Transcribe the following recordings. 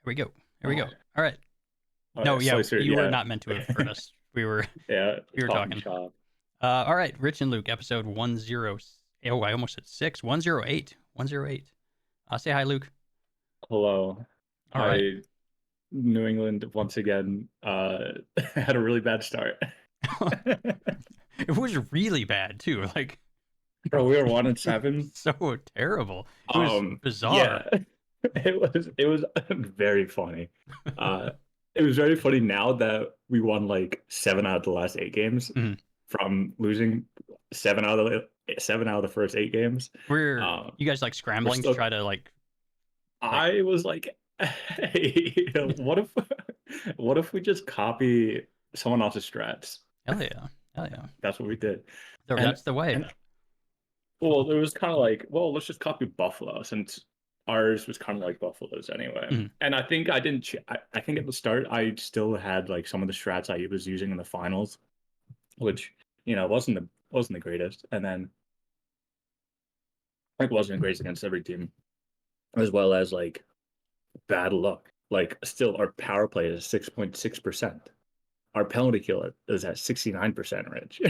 we go. Here we All go. right. All right. All No, right. yeah, Slicer. you were Yeah. not meant to have heard us. We were Yeah. we were Talking talking. shop. All right, Rich and Luke, episode 10. Oh, I almost said 6. 108. 108. Say hi, Luke. Hello. All right. I New England once again had a really bad start. It was really bad too. Like Bro, we were 1-7. so terrible. It was Yeah. bizarre. It was very funny. Uh it was very funny now that we won like 7 out of the last 8 games Mhm. from losing 7 out of the first 8 games. Were Um you guys like we're scrambling to still try to like I was like, hey, what if we just copy someone else's strats? hell yeah. Hell yeah. That's what we did. And That's the way. and well, it was kind of like, well, let's just copy Buffalo since ours was kind of like Buffalo's anyway. Mhm. And I think I didn't. I think at the start I still had like some of the strats I was using in the finals, which wasn't the greatest. And then like wasn't great against every team, as well as like bad luck. Like still, our power play is 6.6%. Our penalty kill is at 69%, Rich.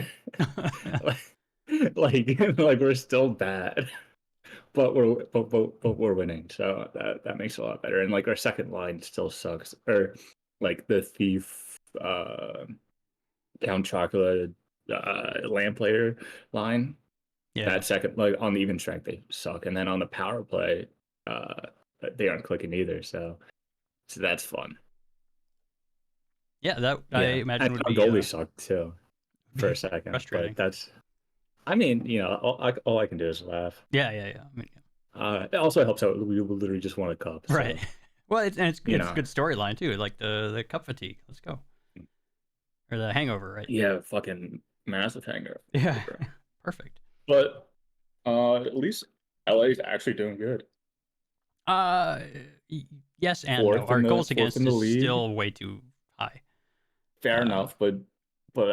like we're still bad, but we're winning, so that makes it a lot better. And like our second line still sucks, or like the thief, Count Chocolate, Lamplighter line. Yeah. That second, like on the even strength, they suck, and then on the power play, uh, they aren't clicking either. So that's fun. Yeah, that I Yeah, imagine and would our be goalie sucked too for a second, but frustrating. that's. I mean, all I can do is laugh. Yeah, yeah, yeah. I mean, It also helps out. We literally just won a cup, right. so Well, it's you it's a know, good storyline too, like the cup fatigue. Let's go. Or the hangover, right? yeah, fucking massive hanger. Yeah. Perfect. But at least LA is actually doing good. Uh yes and no. Fourth in Our the goals fourth in against the is league. still way too high. Fair Uh enough, but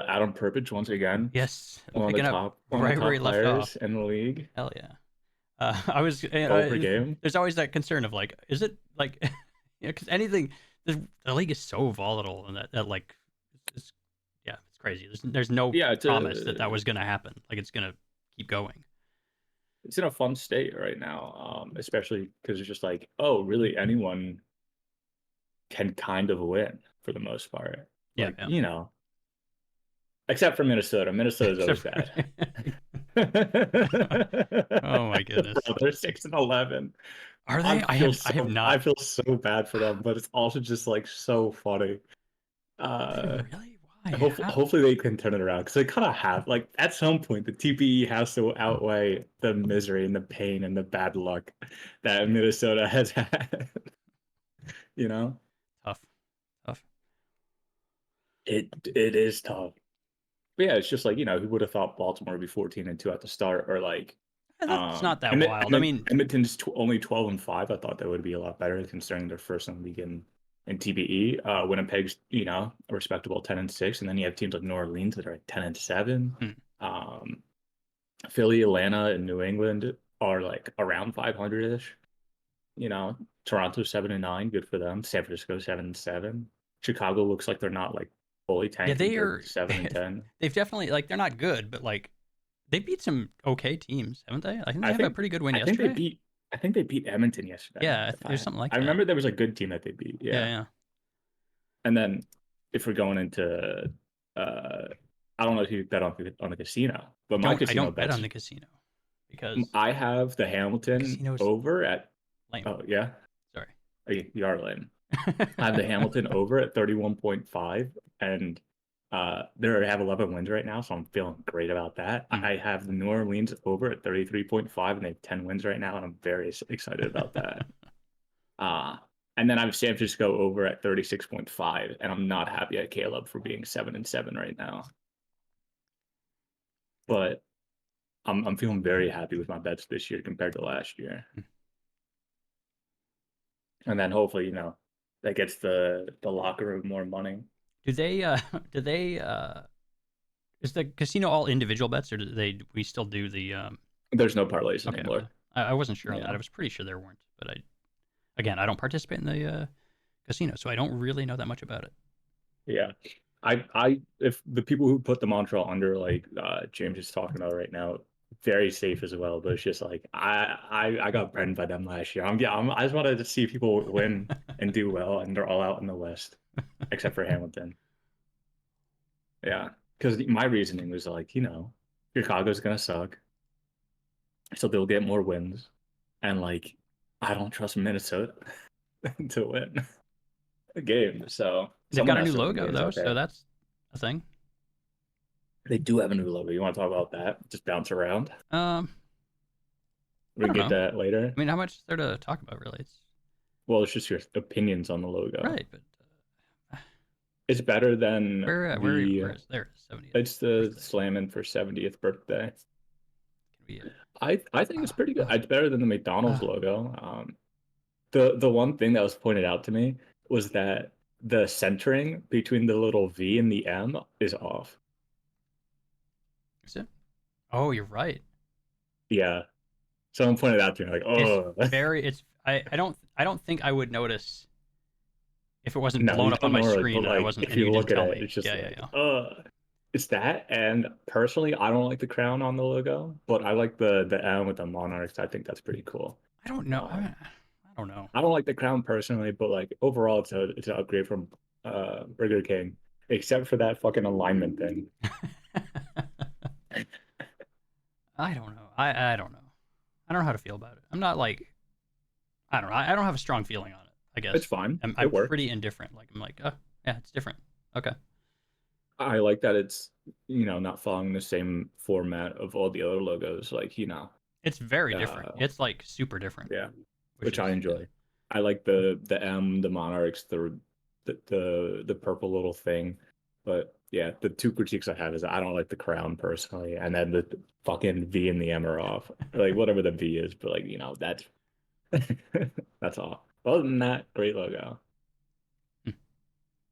Adam Perpich once again, yes, one of the picking up top one of right the where he top left off. players in the league. Hell yeah. I was Goal per game. there's always that concern of like is it like cuz anything the league is so volatile and that like it's yeah, it's crazy. There's no Yeah, promise that was going to happen. Like it's going to keep going. it's in a fun state right now, especially because it's just like, oh, really, anyone can kind of win for the most part. Yeah, Like, yeah. except for Minnesota. Minnesota's Except always for bad. oh my goodness. Bro, they're 6-11. Are I they? feel I have so I not. feel so bad for them, but it's also just like so funny. Are they Uh, really? Why? hopefully they can turn it around because they kind of have like at some point the TPE has to outweigh the misery and the pain and the bad luck that Minnesota has had. You know, Tough. Tough. it is tough. But yeah, it's just like who would have thought Baltimore would be 14-2 at the start, or like That's not that wild. I mean, Edmonton's only 12-5. I thought that would be a lot better considering they're first in the league in TBE. Winnipeg's a respectable 10-6, and then you have teams like New Orleans that are like 10-7. hmm, Um, Philly, Atlanta, and New England are like around 500-ish. Toronto 7-9, good for them. San Francisco 7-7. Chicago looks like they're not like fully yeah, tanking. they They're are. 7-10. They've definitely like they're not good, but like they beat some okay teams, haven't they? I think they I have a think pretty good win I think they yesterday. beat I think they beat Edmonton yesterday. Yeah, If there's I something like I that. remember there was a good team that they beat. Yeah, Yeah. yeah. And then if we're going into uh I don't know if you bet on the casino, but my I casino don't bet on bets the casino because I have the the Hamilton casino's over at lame. oh yeah. Sorry. Oh, you are lame. I have the Hamilton over at 31.5, and they have 11 wins right now, so I'm feeling great about that. Hmm. I have the New Orleans over at 33.5, and they have 10 wins right now, and I'm very excited about that. Uh, and then I have San Francisco over at 36.5, and I'm not happy at Caleb for being 7-7 right now. But I'm feeling very happy with my bets this year compared to last year. And then hopefully, that gets the locker room more money. Do they do they is the casino all individual bets or do we still do the There's no parlays okay. anymore. I wasn't sure on that. Yeah. I was pretty sure there weren't, but I don't participate in the casino, so I don't really know that much about it. Yeah. If the people who put the Montreal under, like James is talking about right now, very safe as well. But it's just like I got burned by them last year. I just wanted to see people win and do well, and they're all out in the West, except for Hamilton. Yeah, because my reasoning was like, Chicago's gonna suck, so they'll get more wins, and like I don't trust Minnesota to win a game, so They've someone got a has new to win logo games though, out so there. that's a thing. They do have a new logo. You want to talk about that? Just bounce around. Um, I We can don't get know. that later. I mean, how much is there to talk about really? It's Well, it's just your opinions on the logo. right, but It's better than where the. is there 70th It's the birthday? Slammin' for 70th birthday. Can we? I think it's Uh, pretty good. uh, It's better than the McDonald's uh, logo. The one thing that was pointed out to me was that the centering between the little V and the M is off. is it? Oh, you're right. Yeah, someone pointed out to me like, It's oh, very. It's. I don't think I would notice if it wasn't no, you blown up on don't my normally, but screen and I like wasn't if and you you didn't look at tell it, me. it's just Yeah, yeah, like, yeah. it's that. And personally, I don't like the crown on the logo, but I like the M with the monarchs. I think that's pretty cool. I don't know. Um, I don't know. I don't like the crown personally, but like overall, it's an upgrade from Burger King, except for that fucking alignment thing. I don't know. I don't know. I don't know how to feel about it. I'm not like I don't know. I don't have a strong feeling on it. I It's guess fine. I'm It works. pretty indifferent. Like I'm like, oh yeah, it's different. Okay, I like that it's not following the same format of all the other logos. Like it's very different. uh, It's like super different, yeah, which which I is yeah. enjoy. I like the M, the monarchs, the purple little thing. But yeah, the two critiques I have is I don't like the crown personally, and then the fucking V and the M are off. Like whatever the V is, but like that's that's all. Other than that, great logo. Hmm.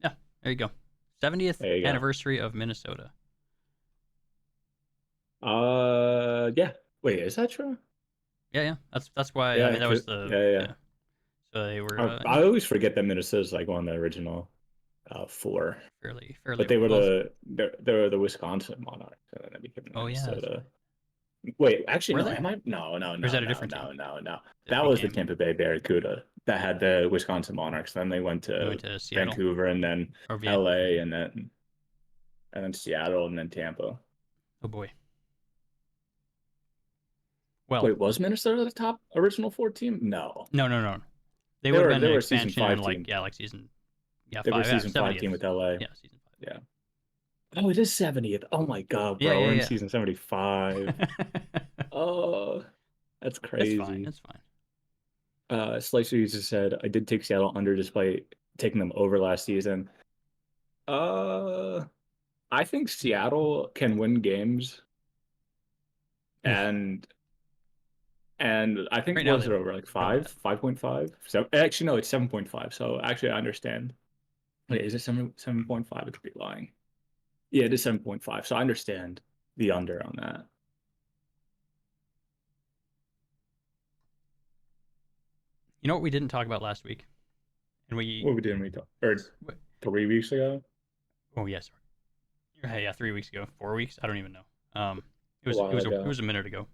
Yeah, there you go. 70th There you go. anniversary of Minnesota. Yeah. Wait, is that true? Yeah, yeah. That's why. I Yeah, mean, that was the yeah, yeah. yeah. So they were I always forget that Minnesota's like one of the original four, fairly but they were well. they were the Wisconsin Monarchs, and then they became Oh yeah, that's Minnesota. right. Wait, actually, Were no. they? Am I? No, no, Or is no, that a no, different team no, no, no. that That was the became? Tampa Bay Barracuda that had the Wisconsin Monarchs. Then they went They to went to Seattle Vancouver, and then or yeah. LA, and then Seattle, and then Tampa. Oh boy. Well, Wait, was Minnesota the top original four team? No, no, no, no. They they would have were been they an were a season expansion, five like team. yeah, like season yeah They were five, yeah, season five 70th. team with LA. Yeah, season Yeah. Oh, it is 70th. Oh my God, 5. Yeah, bro. We're in yeah, season 75. yeah. Oh, that's It's fine. crazy. It's fine. Slicer user said, I did take Seattle under despite taking them over last season. Uh, I think Seattle can win games, Oof. and I think Right now was they it over like go ahead. 5.5? So actually no, it's 7.5. So actually I understand. Hmm. Wait, is it 7.5? It could be lying. Yeah, it is 7.5. So I understand the under on that. You know what we didn't talk about last week, and What we did we talk? Or 3 weeks ago? oh yes, yeah, 3 weeks ago, 4 weeks. I don't even know. It A was while it ago. was a minute ago.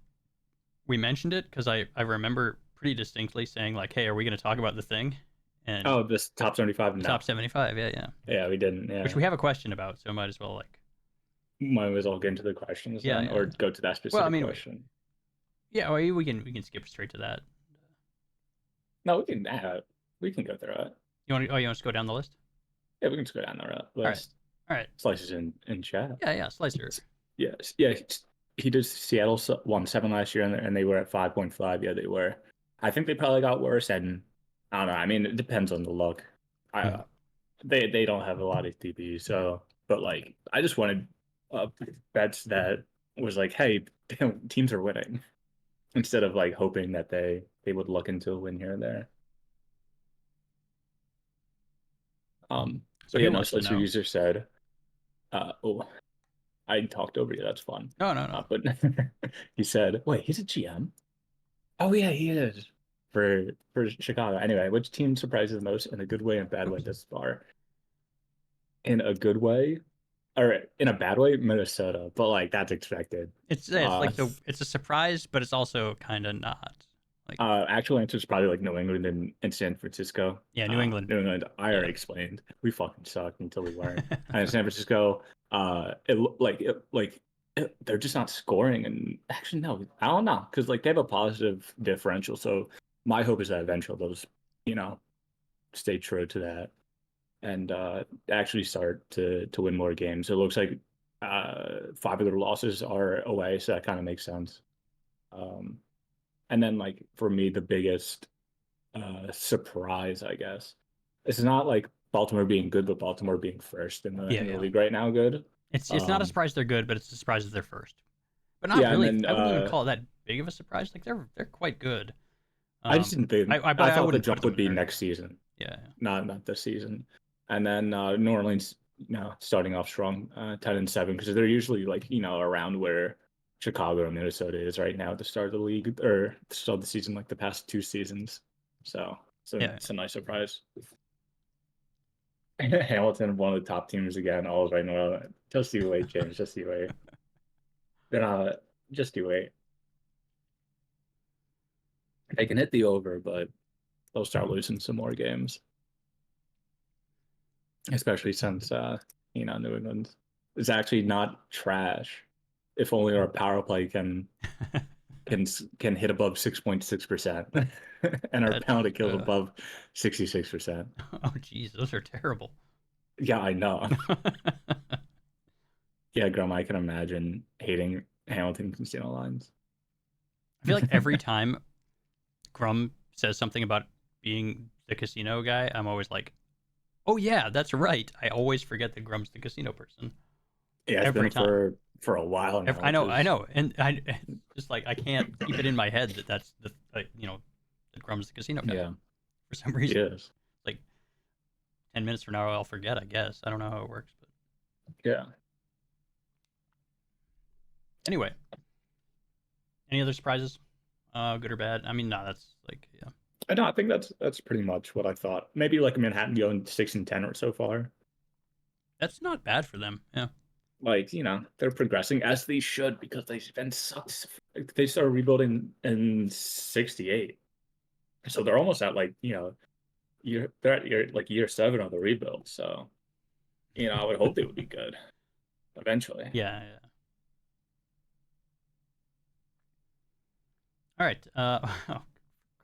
We mentioned it because I remember pretty distinctly saying like, hey, are we going to talk about the thing? And Oh, this top 75? the No. top 75. Yeah, yeah. Yeah, we didn't. Which Yeah. we have a question about, so might as well like Might as well get into the questions yeah, then, yeah. or go to that Well, I specific mean, question. yeah, we can skip straight to that. No, we can go through it. You want us to go down the list? Yeah, we can just go down the All right, list. all right. Slices in chat. Yeah, yeah. Slicer. Yes, yeah. He did. Seattle won 7 last year, and they were at 5.5. Yeah, they were. I think they probably got worse, and I don't know. I mean, it depends on the luck. Hmm. I they don't have a lot of DBs, so but like I just wanted bets that was like, hey, teams are winning instead of like hoping that they would look into a win here and there. So But he yeah, no, wants to Slicer know. user said, oh, I talked over you. That's fun. No, no, no. But he said, wait, he's a GM? Oh yeah, he is. for Chicago. Anyway, which team surprises the most in a good way and bad way Oops. this far? In a good way, or in a bad way, Minnesota. But like that's expected. It's Uh, like it's a surprise, but it's also kind of not. Like Actual answer is probably like New England and San Francisco. yeah, New England. New England, I Yeah. already explained. We fucking sucked until we weren't. And San Francisco, they're just not scoring. And actually, no, I don't know, because like they have a positive differential. So my hope is that eventually those, you know, stay true to that and actually start to win more games. It looks like five of their losses are away, so that kind of makes sense. Um, and then like for me, the biggest surprise, I guess. It's not like Baltimore being good, but Baltimore being first Yeah, in the yeah. league right now good. It's not a Um, surprise they're good, but it's a surprise that they're first. But not yeah, and really. then I wouldn't even call it that big of a surprise. Like they're quite good. I just didn't think But I I thought the wouldn't put jump them would in be very next high. season, Yeah. not this season. And then New Orleans, starting off strong, 10-7, because they're usually like, around where Chicago or Minnesota is right now at the start of the league or the start of the season, like the past two seasons. So Yeah. it's a nice surprise. Hamilton, one of the top teams again, all right now. Just you wait, James. Just you wait. They're not. Just you wait. They can hit the over, but they'll start losing some more games, especially since New England is actually not trash. If only our power play can can hit above 6.6%, and our That's penalty kills above 66%. oh geez, those are terrible. Yeah, I know. Yeah, Grum, I can imagine hating Hamilton casino lines. I feel like every time Grum says something about being the casino guy, I'm always like, "Oh yeah, that's right." I always forget that Grum's the casino person Yeah, it's every been time. for a while now, I which know, is and I just like I can't keep it in my head that that's the that Grum's the casino guy yeah, for some he reason. is. Like 10 minutes from now, I'll forget. I guess I don't know how it works, but Yeah. anyway, any other surprises? Good or bad? I mean, no, that's like yeah, I know, I think that's pretty much what I thought. Maybe like Manhattan going 6-10 or so far. that's not bad for them. Yeah, Like, they're progressing as they should because they've been sucks. They started rebuilding in 68. So they're almost at like, they're at year 7 of the rebuild. So, I would hope they would be good eventually. yeah, yeah. All right. Oh,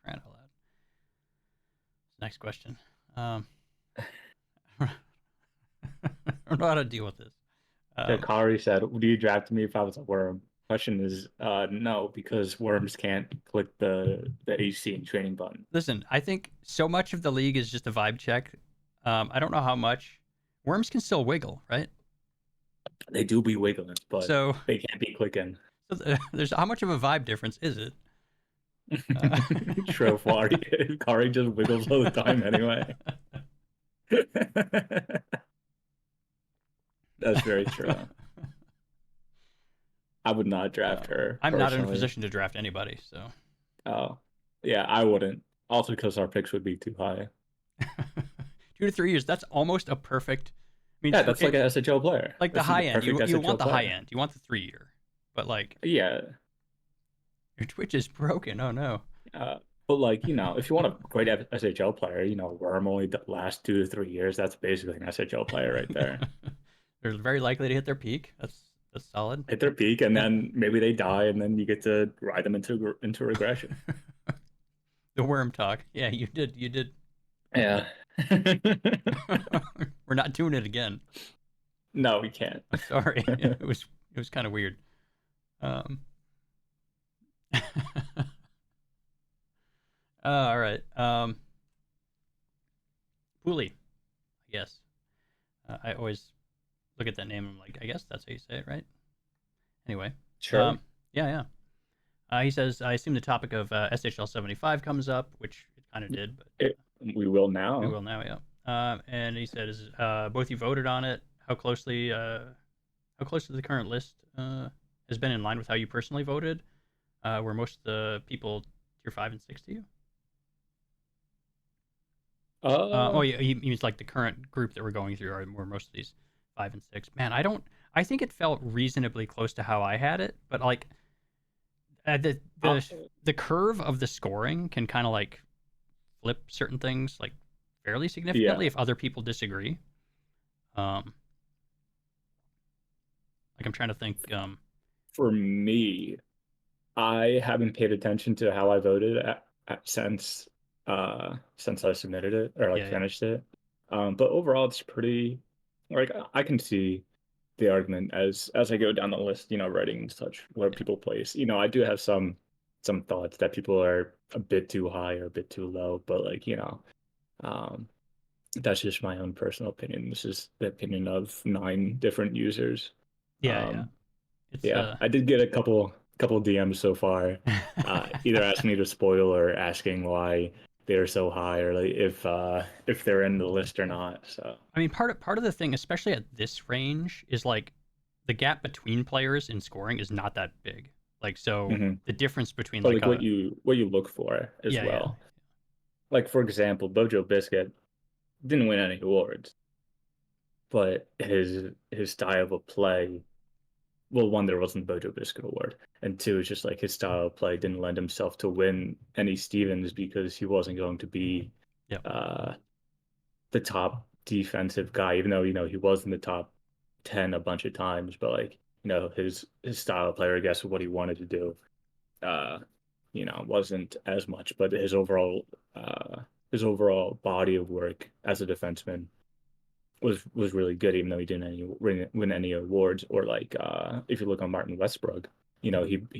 crying out loud. Next question. I don't know how to deal with this. Yeah, Kari said, "Do you draft me if I was a worm?" Question is, no, because worms can't click the HC and training button. Listen, I think so much of the league is just a vibe check. I don't know how much. Worms can still wiggle, right? They do be wiggling, but So, they can't be clicking. there's how much of a vibe difference is it? Uh, True, Kari just wiggles all the time anyway. That's very true. I would not draft her I'm not in a personally. position to draft anybody, so Oh, yeah, I wouldn't. Also, because our picks would be too high. 2 to 3 years. That's almost a perfect. I mean, Yeah, that's like an SHL player. like the That's the high end. perfect You SHL want the high player. end. You want the 3 year, but like Yeah, your Twitch is broken. Oh no. but like if you want a great SHL player, Worm only last 2 to 3 years. That's basically an SHL player right there. They're very likely to hit their peak. That's solid. Hit their peak, and Yeah. then maybe they die, and then you get to ride them into regression. The worm talk. Yeah, you did. You did. Yeah. We're not doing it again. No, we can't. I'm sorry. It was kind of weird. Um. All right. Pooley, I guess. I always look at that name. And I'm like, I guess that's how you say it, right? Anyway. Sure. Yeah, yeah. He says, I assume the topic of SHL 75 comes up, which it kind of did, but We will we now. will now, yeah. And he says, both you voted on it. How closely the current list has been in line with how you personally voted? Were most of the people tier 5 and 6 to you? Oh, yeah, he means like the current group that we're going through are where most of these 5 and 6. Man, I don't. I think it felt reasonably close to how I had it, but like uh, the uh, the the curve of the scoring can kind of like flip certain things like fairly significantly yeah, if other people disagree. Um, like I'm trying to think. for me, I haven't paid attention to how I voted since I submitted it or like Yeah, yeah, finished it. But overall, it's pretty like I can see the argument as I go down the list, writing and such where yeah, people place. I do have some thoughts that people are a bit too high or a bit too low, but like, um, that's just my own personal opinion. This is the opinion of 9 different users. yeah, yeah. Um, It's yeah, I did get a couple DMs so far, either asking me to spoil or asking why they're so high or like if they're in the list or not. So I mean, part of the thing, especially at this range, is like the gap between players in scoring is not that big. Like, so mhm. the difference between But like like a what you look for as yeah, yeah, well. Like for example, Bojo Biscuit didn't win any awards, but his style of play, well, one, there wasn't the Bojo Biscuit award, and two, it's just like his style of play didn't lend himself to win any Stevens because he wasn't going to be yeah, uh the top defensive guy, even though he was in the top 10 a bunch of times, but like his style of player, I guess, what he wanted to do, uh, wasn't as much, but his overall body of work as a defenseman was really good, even though he didn't win any awards. Or like if you look on Martin Westbrook, he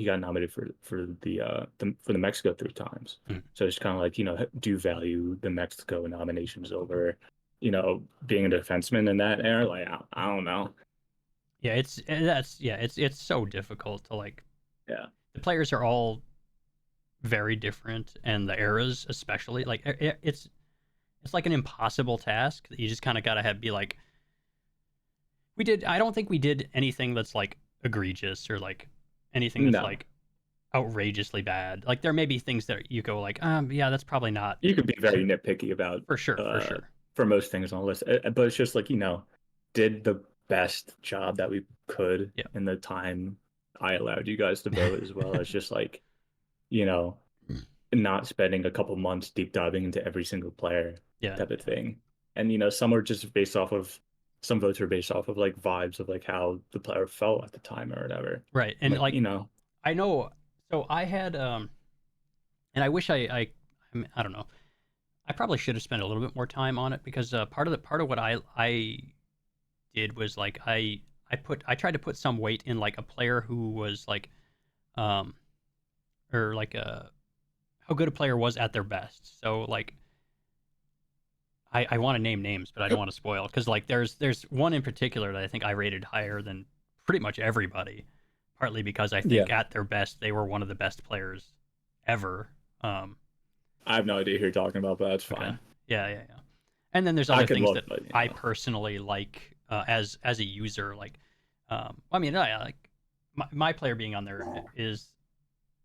got nominated for the Mexico 3 times. mm. So it's kind of like do you value the Mexico nominations over being a defenseman in that era? Like I don't know. Yeah. It's so difficult to like. Yeah, The players are all very different, and the eras especially. Like it's like an impossible task that you just kind of gotta have be like. We did. I don't think we did anything that's like egregious or like anything that's no, like outrageously bad. Like there may be things that you go like, yeah, that's probably not you could be very nitpicky about for sure, for uh sure. for most things on the list, but it's just like did the best job that we could Yeah, in the time I allowed you guys to vote, as well as just like you know not spending a couple months deep diving into every single player yeah, type of yeah. thing. And some are just based off of some votes are based off of like vibes of like how the player felt at the time or whatever. Right. And Like, like I know. So I had and I wish I don't know. I probably should have spent a little bit more time on it because part of what I did was like I tried to put some weight in like a player who was like um or like how good a player was at their best. So like I want to name names, but I don't want to spoil because like there's one in particular that I think I rated higher than pretty much everybody, partly because I yeah, think at their best they were one of the best players ever. Um, I have no idea who you're talking about, but that's okay, fine. yeah, yeah, yeah. And then there's I other could things look, that but I personally like as a user. Like, I mean, I like my player being on there is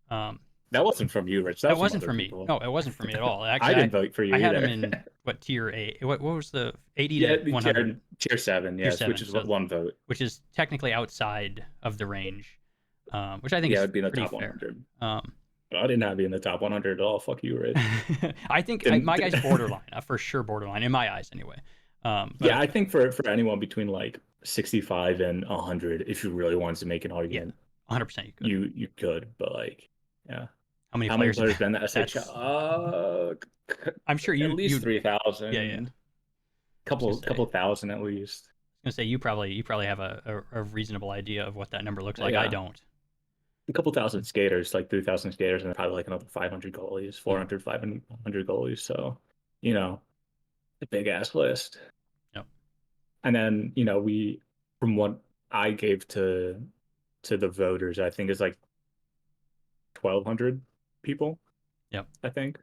um, that wasn't from you, Rich. That that was from wasn't other for me. people. No, it wasn't for me at all. I Actually, didn't vote for you I had him either. in what tier eight? What was the 80 Yeah, to the 100? tier 7, Tier yes, which seven. is what So one vote. which is technically outside of the range, which I think Yeah, is it'd be in the pretty top fair. 100. Um, I didn't have you in the top 100 at all. Fuck you, Rich. I think my Didn't, guy's borderline, for sure borderline in my eyes anyway. Yeah, But I think for anyone between like 65 and 100, if you really wanted to make an yeah, argument, 100% you could. you could. But like, yeah, How many how many players? players been in the That's SHL? I'm sure At least you yeah, yeah. 3,000, I was gonna couple say thousand at least. you probably have a reasonable idea of what that number looks like. I Yeah, don't. a couple thousand skaters, like 3,000 skaters, and probably like another 500 goalies, Mm, 400, 500 goalies. So, you know, a big ass list. yep. And then we, from what I gave to the voters, I think it's like 1,200 people, Yep. I think.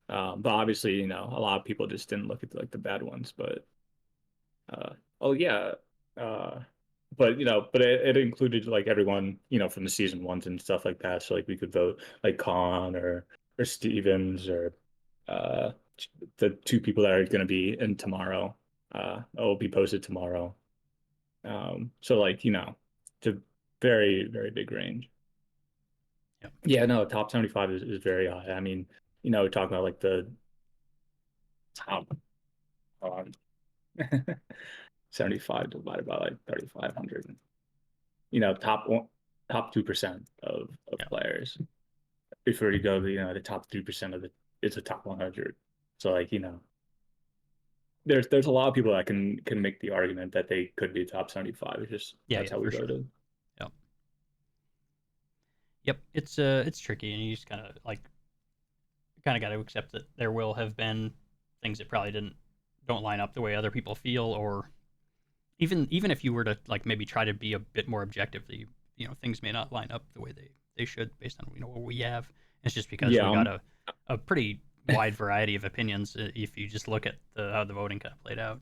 But obviously, a lot of people just didn't look at like the bad ones. But oh yeah, uh, but it included like everyone, from the season ones and stuff like that. So like we could vote like Khan or Stevens or the two people that are going to be in tomorrow. It will be posted tomorrow. So like, it's a very, very big range. Yeah. Yeah, no, top 75 is very high. I mean, talking about like the top um, 75 divided by like 3,500. Top 2% of Yeah. players. Before you go, the top 3% of it's a top 100. So like, there's a lot of people that can make the argument that they could be top 75. It's just Yeah. that's Yeah. how we For sure. voted. Yep. Yep. It's tricky, and you just kind of got to accept that there will have been things that probably don't line up the way other people feel, or even if you were to like maybe try to be a bit more objective, things may not line up the way they should based on what we have. It's just because Yeah, we got a pretty wide variety of opinions. If you just look at how the voting kind of played out,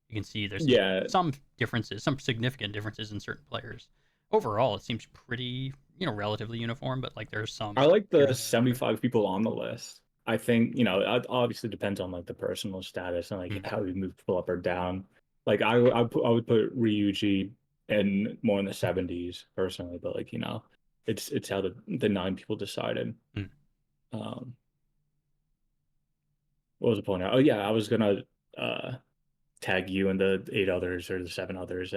you can see there's yeah, some differences, some significant differences in certain players. Overall, it seems pretty relatively uniform, but like there's some I like here the and there. 75 people on the list. I think, it obviously depends on like the personal status and like Mm. how we move people up or down. Like I would put Ryuji in more in the 70s personally, but like, it's how the nine people decided. Mm. Um, what was the point? Oh yeah, I was gonna uh tag you and the eight others or the seven others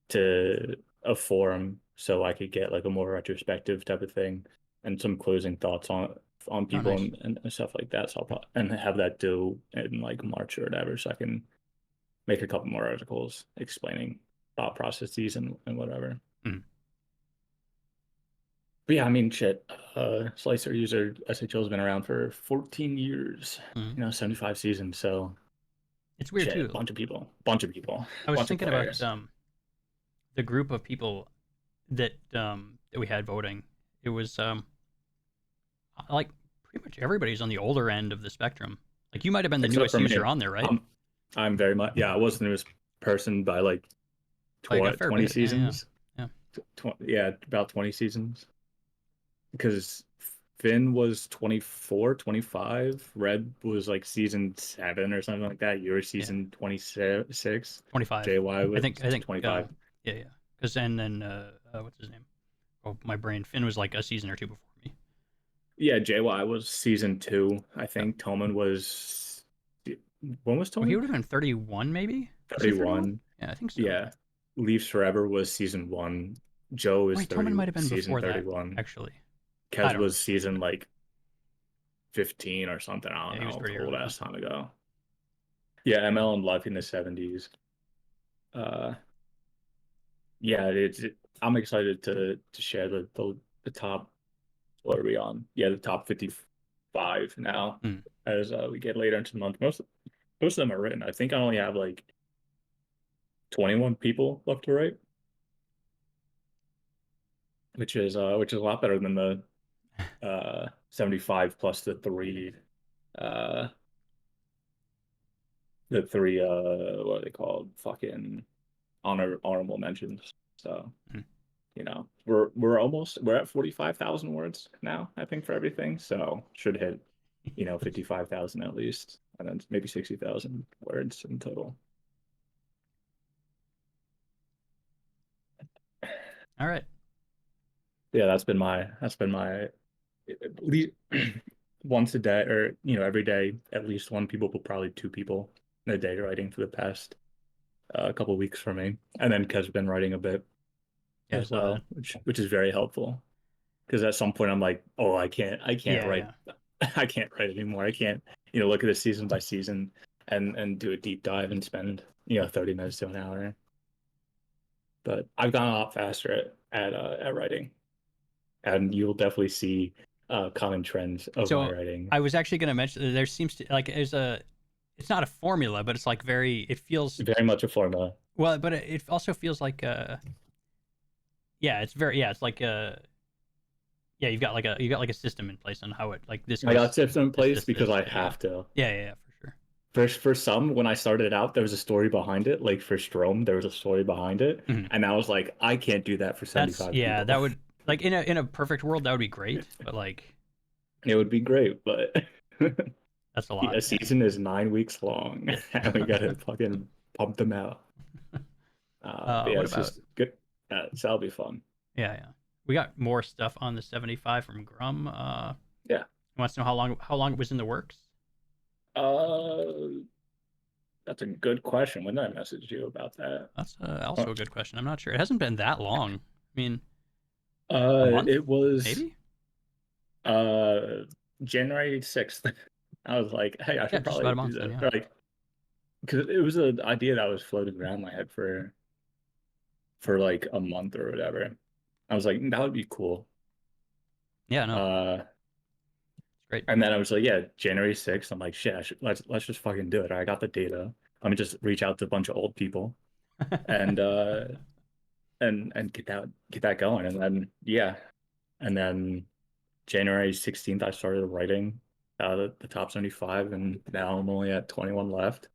to a forum so I could get like a more retrospective type of thing and some closing thoughts on Oh, people nice. and stuff like that. So and have that due in like March or whatever, so I can make a couple more articles explaining thought processes and whatever. Mm. But yeah, I mean, shit. Slicer user SHL has been around for 14 years, Mm. 75 seasons. So It's weird shit, too. bunch of people, I was bunch of thinking about players. the group of people that we had voting. It was like pretty much everybody's on the older end of the spectrum. Like you might have been the Except newest for user me. on there, right? I'm very much, yeah, I was the newest person by like Like a fair 20 bit. Yeah, yeah, seasons. yeah. Yeah, about 20 seasons. Because Finn was 24, 25. Red was like season 7 or something like that. You were Yeah. season 26. 25. JY I was think. I think. 25. Yeah, yeah. Because and then what's his name? Oh, my brain. Finn was like a season or two before me. Yeah, JY was season 2. I Yeah. think Toman was. When was Well, he Toman? would have been 31, maybe. Was he 31? 31. Yeah, I think so. Yeah. Leaves Forever was season 1. Joe is Wait, Toman might have been season before that 31. actually. I Kez don't was remember. season like 15 or something. I Yeah, don't he was know. It's pretty a old early on. ass time ago. Yeah, ML and Luck in the 70s. Uh, yeah, I'm excited to share the top. What are we on? Yeah, the top 55 now. Mm. As we get later into the month, most of them are written. I think I only have like 21 people left to write, which is a lot better than the 75 plus uh the three what are they called? Fucking honorable mentions. So, Mm. we're at 45,000 words now, I think, for everything. So should hit, 55,000 at least, and then maybe 60,000 words in total. All right. Yeah, that's been my at least once a day, or every day at least one people, but probably two people in a day writing for the past couple weeks for me. And then Kev's been writing a bit Yeah, I as saw that. well, which is very helpful, because at some point I'm like, oh, I can't Yeah, write, yeah. I can't write anymore. I can't, look at it season by season and do a deep dive and spend 30 minutes to an hour. But I've gotten a lot faster at writing, and you'll definitely see common trends of my So writing. I was actually going to mention that there seems to like there's a. It's not a formula, but it's like very. It feels Very much a formula. well, but it also feels like yeah, it's very yeah, it's like yeah, you've got like a system in place on how it like this I got goes tips in place because this. I Yeah, yeah, have to. yeah, yeah, yeah, for sure. For some, when I started out, there was a story behind it. Like for Strom, there was a story behind it, Mhm. and I was like, I can't do that for That's 75 yeah, people. that would like in a perfect world that would be great, but like It would be great, but That's a lot. A Yeah. season is 9 weeks long, and we gotta fucking pump them out. But yeah, What it's about? just good. So that'll be fun. Yeah, yeah. We got more stuff on the 75 from Grum. Yeah. Wants to know how long it was in the works. Uh, that's a good question. When did I message you about that? That's Uh, also a good question. I'm not sure. It hasn't been that long. I mean, a month, it was maybe. uh January 6th. I was like, hey, I Yeah, should just about probably a do month then. that. Yeah. Or like, because it was an idea that was floating around my head for like a month or whatever. I was like, that would be cool. Yeah. No, Uh, it's great. and then I was like, yeah, January 6th. I'm like, shit, let's just fucking do it. I got the data. Let me just reach out to a bunch of old people and and get that going. And then yeah, and then January 16th, I started writing the top 75, and now I'm only at 21 left.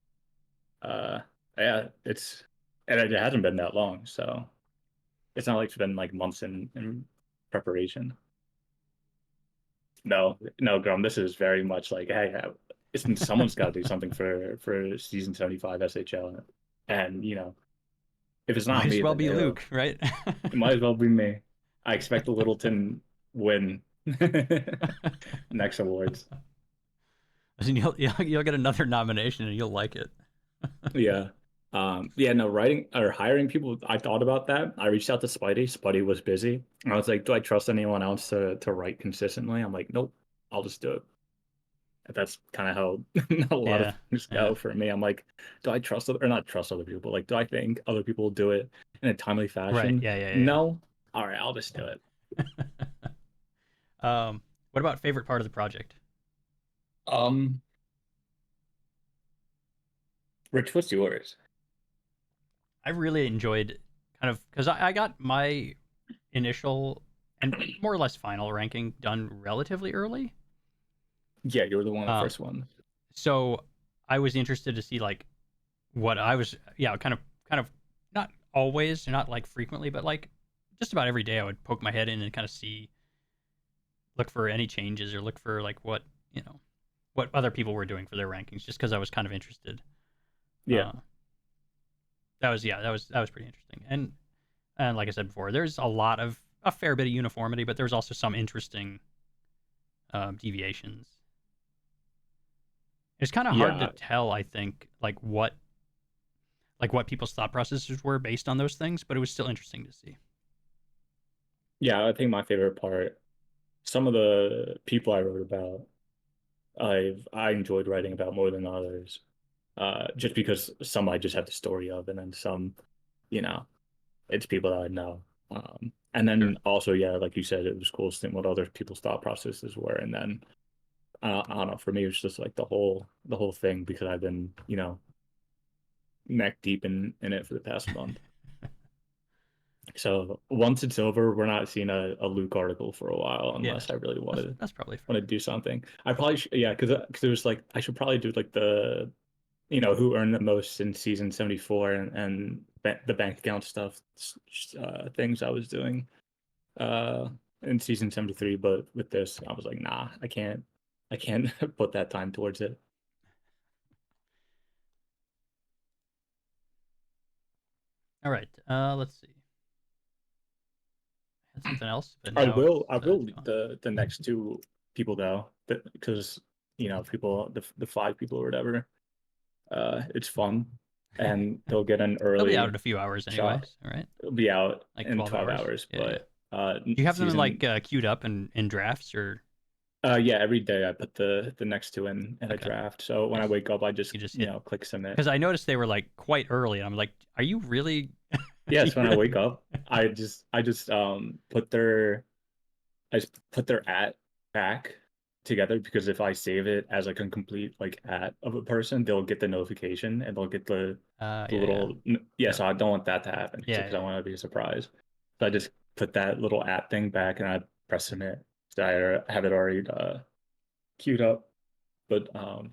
Uh, yeah, and it hasn't been that long, so it's not like it's been like months in preparation. No, no, Grum, this is very much like, hey, someone's got to do something for season 75 SHL, and if it's not Might as me, well then be Luke, right? it might as well be me. I expect the Littleton win next awards. And you'll get another nomination and you'll like it. Yeah. Yeah, no, writing or hiring people, I thought about that. I reached out to Spidey. Spidey was busy. And I was like, do I trust anyone else to write consistently? I'm like, nope, I'll just do it. That's kind of how a lot of Yeah. things Yeah. go for me. I'm like, do I trust other, or not trust other people, but like, do I think other people will do it in a timely Right. fashion? Yeah. Yeah. No. All right, I'll just do it. Yeah. What about favorite part of the project? Um, Rich, what's yours? I really enjoyed kind of because I got my initial and more or less final ranking done relatively early. Yeah, you were the one of the Um, first ones. so I was interested to see like what I was, yeah, kind of not always, not like frequently, but like just about every day I would poke my head in and kind of see, look for any changes or look for like what other people were doing for their rankings, just because I was kind of interested. Yeah. Uh, that was pretty interesting. And like I said before, there's a fair bit of uniformity, but there's also some interesting deviations. It's kind of hard to Yeah. tell, I think, like what people's thought processes were based on those things, but it was still interesting to see. Yeah, I think my favorite part, some of the people I wrote about, I enjoyed writing about more than others. Just because some I just have the story of, and then some, you know, it's people that I know. And Sure. then also, yeah, like you said, it was cool seeing what other people's thought processes were. And then I don't know, for me, it was just like the whole thing because I've been, neck deep in it for the past month. So once it's over, we're not seeing a Luke article for a while Yeah, unless I really want that's to that's probably want fair. to do something. I probably yeah, because it was like I should probably do like the who earned the most in season 74 and the bank account stuff, things I was doing uh in season 73, but with this I was like, nah, I can't put that time towards it. All right, let's see. I had something else, but I now will I will it's leave gone. the next two people though, because people the five people or whatever, it's fun and they'll get an They'll be out in early a few hours, shot. anyways. All right, It'll be out like in 12 12 hours. hours, Yeah, yeah. but Do you have them like season queued up in drafts or? yeah, every day I put the next two in a Okay, draft. So when I nice. wake up, I just, You just hit click submit. because I noticed they were like quite early, and I'm like, are you really? Are you Yes, when I really? wake up, I just put their at back together because if I save it as like a complete like at of a person, they'll get the notification and they'll get the Yeah, yeah, little yeah, yep, so I don't want that to happen yeah, because I yeah. want to be a surprise. So I just put that little at thing back and I press submit. So I have it already queued up. But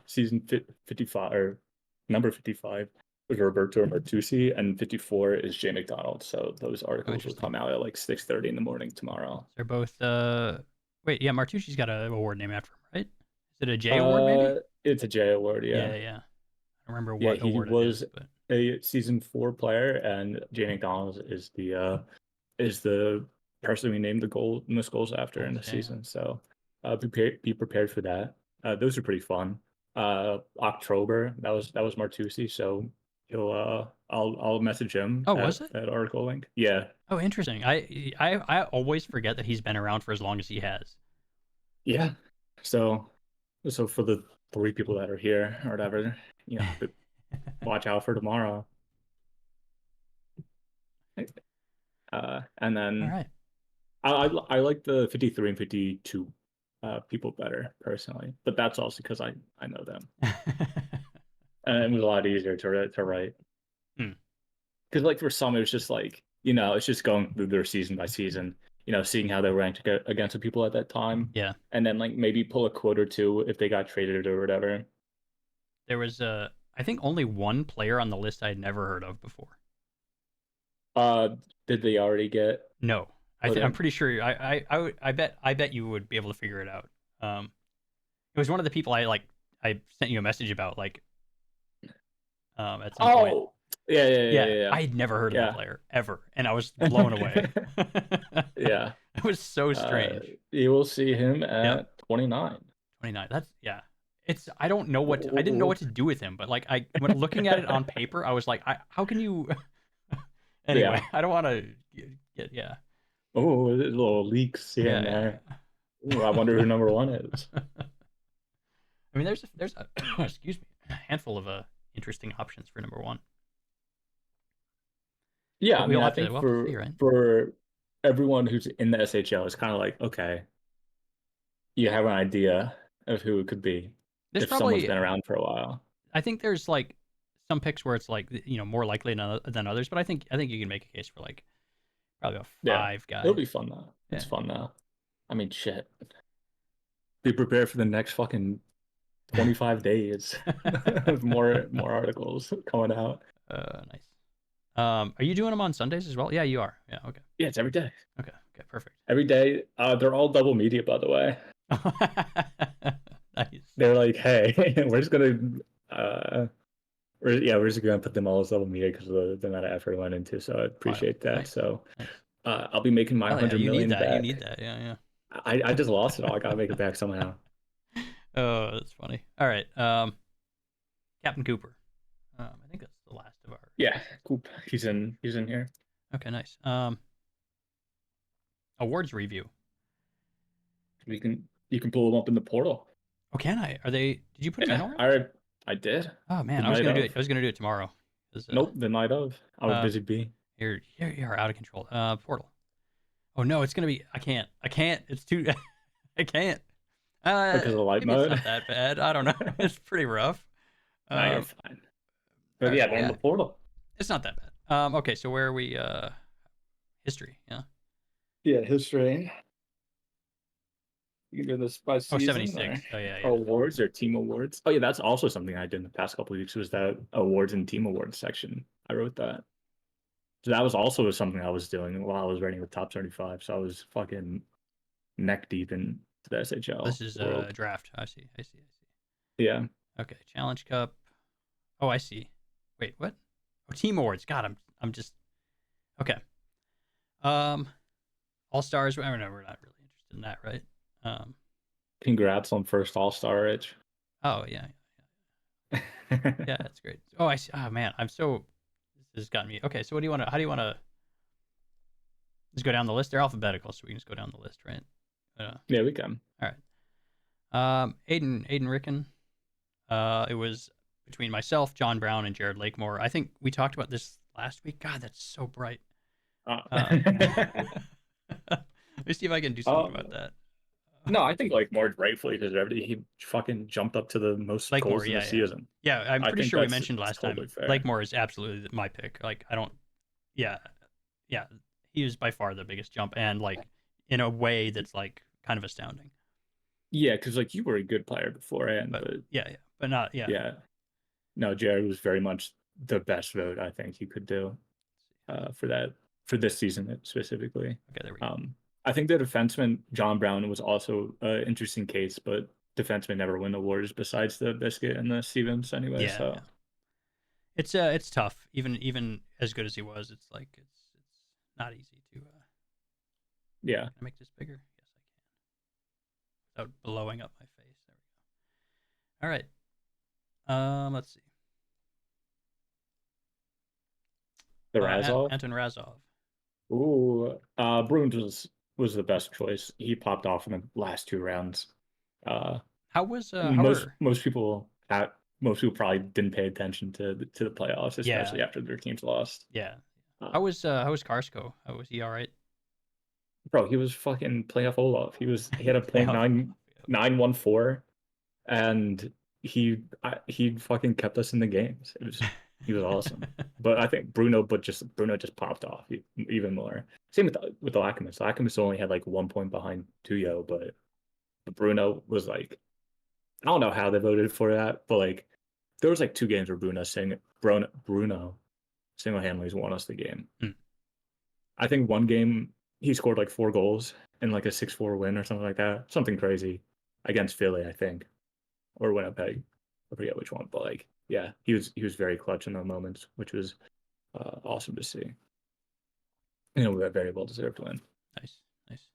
season 55 or number 55 was Roberto Martucci, and 54 is Jay McDonald. So those Oh, articles will interesting. come out at like 6:30 in the morning tomorrow. They're both. Wait, yeah, Martucci's got a award named after him, right? Is it a J award, Uh, maybe? It's a J award, Yeah, yeah. yeah. I don't remember Yeah, what he award it is, was but a season 4 player, and Jay McDonald is the person we named the most goals after in goals. the Yeah, yeah. season. So be prepared for that. Those are pretty fun. October, that was Martucci, so he'll I'll message him Oh, was at it? that article link. Yeah. Oh, interesting. I always forget that he's been around for as long as he has. Yeah. So for the 3 people that are here or whatever, watch out for tomorrow. And All then right. I like the 53 and 52 people better personally, but that's also because I know them, and it was a lot easier to write. Hmm. Because like for some, it was just like it's just going through their season by season, seeing how they ranked against the people at that time, Yeah. and then like maybe pull a quote or two if they got traded or whatever. There was I think only one player on the list I'd never heard of before. Uh, did they already get No, put I'm in? pretty sure. I bet you would be able to figure it out. It was one of the people I sent you a message about at some point. Oh, yeah, yeah, yeah, Yeah, yeah, yeah. I had never heard of that Yeah. player ever, and I was blown away. Yeah. It was so strange. You will see him Yep, at 29. 29. That's yeah. It's I don't know I didn't know Oh, what to do with him, but like I when looking at it on paper, I was like, how can you? Anyway, yeah. I don't want to get yeah Oh, there's little leaks here and yeah there. Ooh, I wonder who number 1 is. yeah. I mean, there's a excuse me, a handful of interesting options for number one, Yeah, but I mean, I think we'll have to see, right? for everyone who's in the SHL, it's kind of like, okay, you have an idea of who it could be There's if someone's probably been around for a while. I think there's like some picks where it's like more likely than others, but I think you can make a case for like probably about Yeah, five it'll guys. be fun though. It's Yeah. fun though. I mean, shit. Be prepared for the next fucking 25 days of more articles coming out. Nice. Are you doing them on Sundays as well? Yeah, you are. Yeah. Okay. Yeah, it's every day. Okay. Okay. Perfect. Every day. They're all double media, by the way. Nice. They're like, hey, we're just gonna we're just gonna put them all as double media because of the amount of effort I went into. So I Wild. appreciate that. Nice. So Nice. I'll be making my Hell yeah, 100 you need million that. You back. need that. Yeah. I just lost it all. I gotta make it back somehow. Yeah. Oh, that's funny. All right. Captain Cooper. I think that's the last of our. Yeah, cool. He's in here. Okay. Nice. Awards review. You can pull them up in the portal. Oh, can I? Are they? Did you put them in Yeah, already? I did. Oh The man, I was night gonna do of. it. I was gonna do it tomorrow. 'Cause, Nope, the night of. I was busy bee. you are out of control. Portal. Oh no, it's gonna be. I can't. I can't. It's too. I can't. Because of the light Maybe it's mode. not that bad. I don't know. It's pretty rough. Nah, you're Um, fine. all But right, yeah, they're in the portal. it's not that bad. Okay, so where are we? History. Yeah. Yeah, history. You can do this by Oh, season 76. Oh yeah, or yeah. awards or team awards. Oh yeah, that's also something I did in the past couple of weeks was that awards and team awards section. I wrote that. So that was also something I was doing while I was writing the top 75. So I was fucking neck deep in the SHL This is world. draft. I see. I see. I see. Yeah. Okay, Challenge Cup. Oh, I see. Wait, what? Oh, Team Awards. God, I'm just okay. All Stars. I don't know. We're not really interested in that, right? Congrats on first All-Star, Rich. Oh yeah, yeah, that's great. Oh, I see. Oh man, I'm so. This has gotten me. Okay, so what do you want to? How do you want to? Just go down the list. They're alphabetical, so we can just go down the list, right? Yeah, we can. All right. Aiden Ricken. It was between myself, John Brown, and Jared Lakemore. I think we talked about this last week. God, that's so bright. Let me see if I can do something about that. No, I think like more rightfully deserved it. He fucking jumped up to the most Lakemore, goals in yeah, the yeah, season. yeah. I'm I pretty think sure we that's mentioned last totally time. fair. Lakemore is absolutely my pick. Like I don't. Yeah, yeah. He was by far the biggest jump, and like in a way that's like kind of astounding. Yeah, because like you were a good player beforehand, But but yeah, but not yeah. yeah, no, Jared was very much the best vote I think you could do for this season specifically. Okay, there we go. I think the defenseman John Brown was also an interesting case, but defensemen never win awards besides the Biscuit and the Stevens anyway. Yeah, So yeah. It's tough. Even as good as he was, it's like it's not easy to. yeah, Can I make this bigger? Yes, I can. Without blowing up my face. There we go. All right. Let's see. the Razov. Anton Razov. Ooh, Bruins was the best choice. He popped off in the last 2 rounds. Uh, How most are most people at most people probably didn't pay attention to the playoffs, yeah especially after their teams lost. yeah Uh, how was Karsko? How was he all right? bro, he was fucking playoff Olaf. He had a point Playoff. nine 914, and he fucking kept us in the games. He was awesome. But I think Bruno just popped off even more. Same with the Lackamus. Lackamus only had like 1 point behind Tuyo, but Bruno was like, I don't know how they voted for that, but like there was like 2 games where Bruno single-handedly won us the game. Hmm. I think one game he scored like 4 goals in like a 6-4 win or something like that. Something crazy against Philly, I think, or Winnipeg. I forget which one, but like, yeah, he was very clutch in those moments, which was awesome to see. You know, we had very well deserved win. Nice, nice.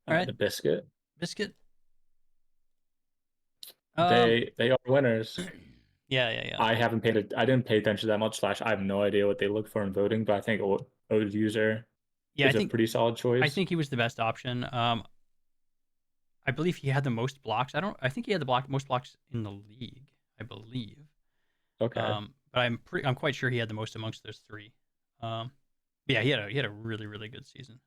All right, The Biscuit, Biscuit. they are winners. Yeah. I didn't pay attention that much. Slash, I have no idea what they look for in voting, but I think Ode User Yeah, is a pretty solid I choice. think he was the best option. I believe he had the most blocks. I think he had the most blocks in the league. I believe. Okay. But I'm quite sure he had the most amongst those three. Yeah, he had a really really good season.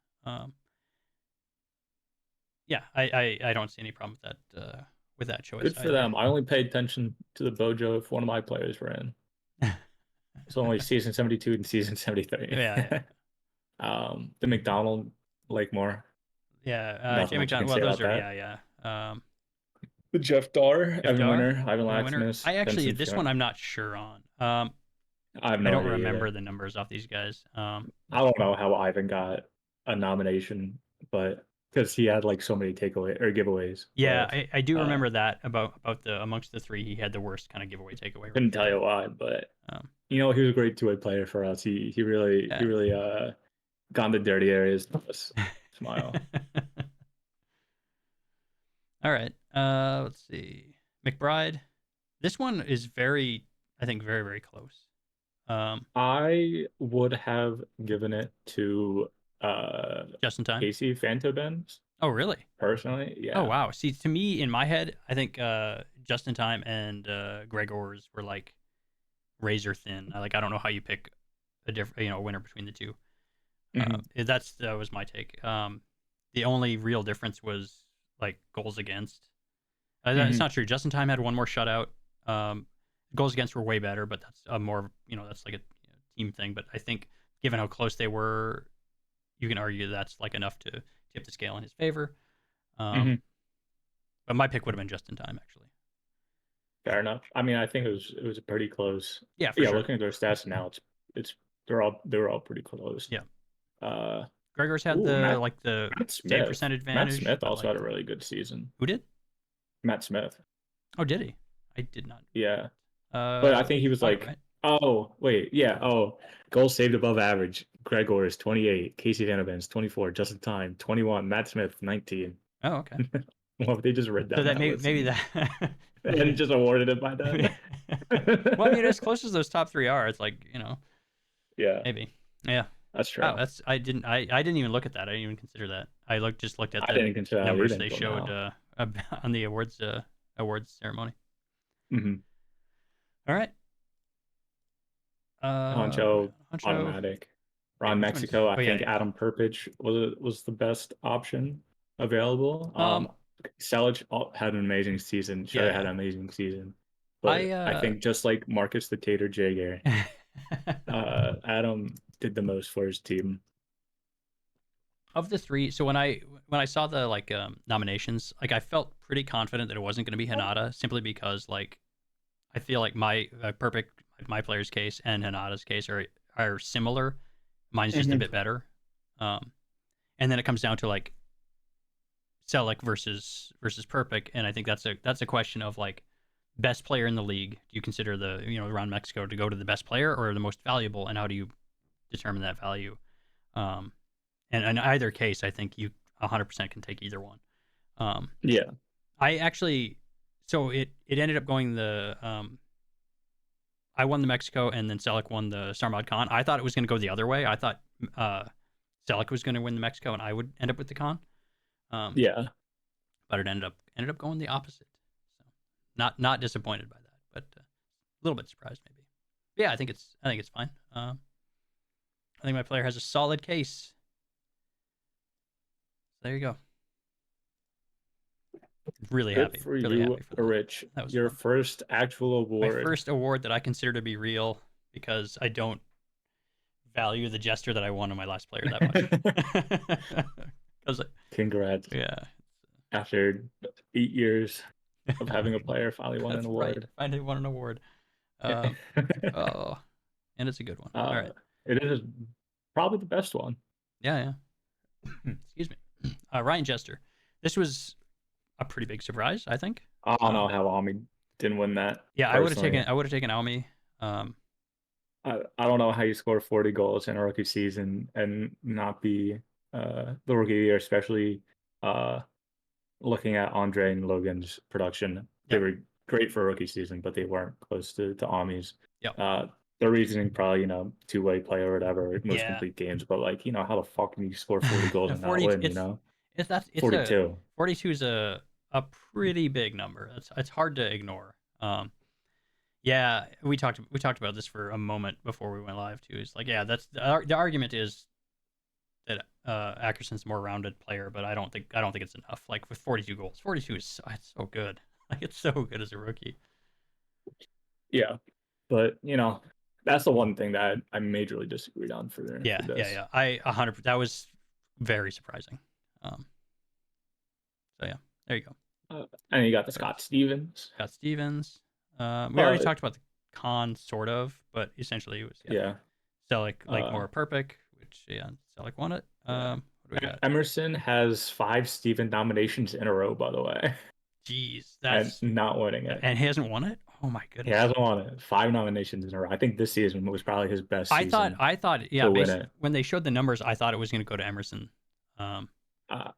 Yeah, I don't see any problem with that choice Good for either. them. I only paid attention to the Bojo if one of my players were in. It's only season 72 and season 73. Yeah. The McDonald Lakemore. Jay Nothing much you McDonald. can Well, say those about are that. The Jeff Dar, Jeff Evan Dar, Winter, Ivan Evan Winter. Laxness, I actually Benson this one I'm not sure on. I have I no don't idea remember either. the numbers off these guys. I don't know how Ivan got a nomination, but because he had like so many takeaway or giveaways, Yeah, but I do uh remember that about the amongst the three, he had the worst kind of giveaway takeaway couldn't tell ratio. you why, but Um, you know, he was a great two-way player for us. He yeah. really got in the dirty areas to us. Smile. All right. Let's see. McBride. This one is I think, very, very close. I would have given it to Just in time. Casey Fantobens Oh, really? personally. Oh, Yeah. wow. See, to me, in my head, I think Just in Time and Gregor's were like razor thin. I don't know how you pick a winner between the two. Mhm. That was my take. The only real difference was like goals against. It's Mhm. not true. Just in Time had one more shutout. Um, Goals against were way better, but that's a more that's like a team thing. But I think given how close they were, you can argue that's like enough to tip the scale in his favor. Um, Mhm. but my pick would have been Just in Time actually. Fair enough. I mean, I think it was a pretty close. Yeah, for Yeah, sure. looking at their stats now, it's they were all pretty close. Yeah, Uh, Gregor's had ooh, the Matt save Smith. percent Matt advantage, Smith but also had like a really good season. who did? Matt Smith. Oh, did he? I did not. Yeah. But I think he was Oh, you're like, right. oh, wait, yeah, oh, goals saved above average. Gregor is 28, Casey Vanavens 24, Justin Time 21, Matt Smith 19. Oh, okay. Well, they just read So down that that list maybe that. and just awarded it by that. Well, I mean, as close as those top three are, it's like Yeah, maybe. Yeah. that's Wow, true. I didn't even look at that. I didn't even consider that. I just looked at I the didn't consider that numbers either they until showed now. on the awards ceremony. Hmm. All right. Honcho, Honcho. automatic. Wait, Ron which one's? Mexico, I Oh, think yeah. Adam Perpich was the best option available. Um, Selic had an amazing season. Sherry had yeah. an amazing season. I But I think just like Marcus the Tater Jager, Adam did the most for his team. Of the three, so when I saw the nominations, like I felt pretty confident that it wasn't going to be Hanada, simply because like I feel like my player's case and Hanada's case are similar. Mine's just a Mhm. bit better. And then it comes down to like Selleck versus Perpick, and I think that's a question of like best player in the league. Do you consider the around Mexico to go to the best player or the most valuable, and how do you determine that value? Um, and in either case, I think you 100% can take either one. Yeah. I actually, so it ended up going the I won the Mexico, and then Selleck won the Sarmad Khan. I thought it was going to go the other way. I thought Selleck was going to win the Mexico, and I would end up with the Khan. Yeah. But it ended up going the opposite. So not disappointed by that, but a little bit surprised maybe. But yeah, I think it's fine. I think my player has a solid case. So there you go. Really Good happy. for Really you, happy for that. Rich. That was Your fun. first actual My award. first award that I consider to be real because I don't value the gesture that I won on my last player that much. Because Congrats. yeah, After 8 years of having a player finally won an that's right. award. Finally won an award. Oh, and it's a good one. All right. It is probably the best one. Yeah. Excuse me. Ryan Jester. This was a pretty big surprise, I think. I don't know how Ami didn't win that. Yeah, Personally, I would have taken Almi. I don't know how you score 40 goals in a rookie season and not be the rookie of the year, especially looking at Andre and Logan's production. They Yep. were great for a rookie season, but they weren't close to Ami's. Yep. The reasoning probably, two-way play or whatever, most Yeah. complete games, but like, how the fuck can you score 40 goals and not 40. win, It's 42. 42 is a pretty big number. It's hard to ignore. Yeah, we talked about this for a moment before we went live too. It's like, yeah, that's the argument is that Ackerson's a more rounded player, but I don't think it's enough. Like with 42 goals, 42 is it's so good. Like it's so good as a rookie. Yeah. But, that's the one thing that I majorly disagreed on for Yeah. this. I 100%. That was very surprising. So yeah, there you go. And you got the Scott Stevens. Got Stevens. We already talked about the Khan, sort of, but essentially it was Yeah. Selleck, like more Perpick, which Selleck won it. What do we got? Emerson has 5 Steven nominations in a row, by the way. Jeez, and not winning it. And he hasn't won it? Oh my goodness. He hasn't won it. 5 nominations in a row. I think this season was probably his best season. I thought, yeah, when they showed the numbers, I thought it was going to go to Emerson. I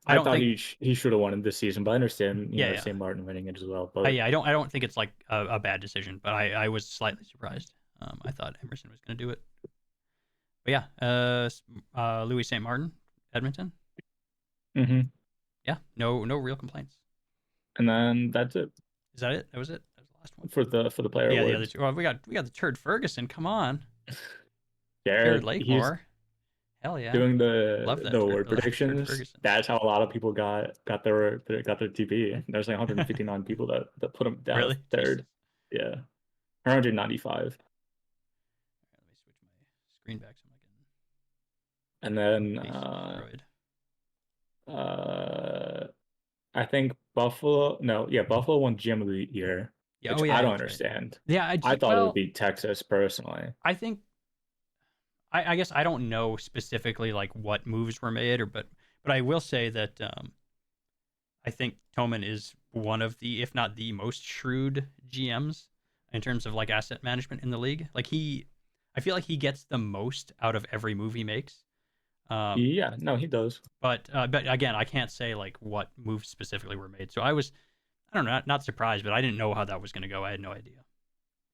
thought he should have won it this season, but I understand, St. Martin winning it as well. But yeah, I don't think it's like a bad decision, but I was slightly surprised. I thought Emerson was going to do it. But yeah, Louis St. Martin, Edmonton. Mm-hmm. Yeah, no real complaints. And then that's it. Is that it? That was it. That was the last one for the player awards. The other two. Well, we got the Turd Ferguson. Come on, Jared Lakemore. Hell yeah. Doing the award predictions. That's how a lot of people got their TP. There's like 159 people that put him down really? third. Jesus. Yeah, 195. Let me switch my screen back so And then I think Buffalo. No, yeah, Buffalo won GM of the year. Yeah, which I don't understand. Right. Yeah, I thought it would be Texas personally. I think. I guess I don't know specifically like what moves were made, but I will say that I think Toman is one of the, if not the most shrewd GMs in terms of like asset management in the league. Like I feel like he gets the most out of every move he makes. Yeah, no, he does. But again, I can't say like what moves specifically were made. So I don't know, not surprised, but I didn't know how that was going to go. I had no idea.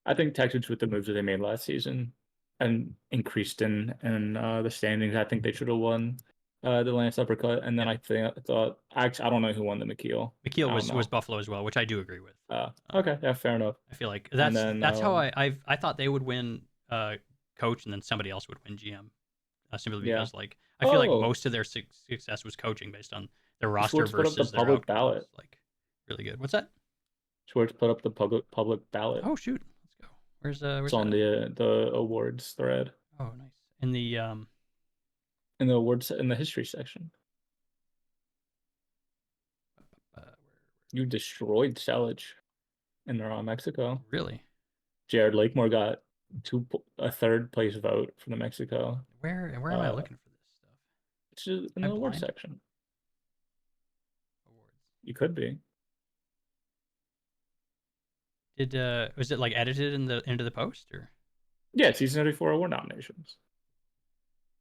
I think Texans with the moves that they made last season and increased in the standings, I think they should have won the Lance Uppercut. And then I thought I don't know who won the McKeel. McKeel was Buffalo as well, which I do agree with. Okay, yeah, fair enough. I feel like that's how I thought they would win coach, and then somebody else would win GM. Simply because like I feel like most of their success was coaching based on their roster versus put up the public ballot. Like really good. What's that? Schwartz put up the public ballot. Oh shoot, let's go. Where's it's on the awards thread. Oh nice. In the awards in the history section. You destroyed Selage in Mexico. Really? Jared Lakemore got a third place vote for the Mexico. Where am I looking for this stuff? It's just in the award section. Awards. You could be. Did was it like edited in the into the post or? Yeah, season 34 award nominations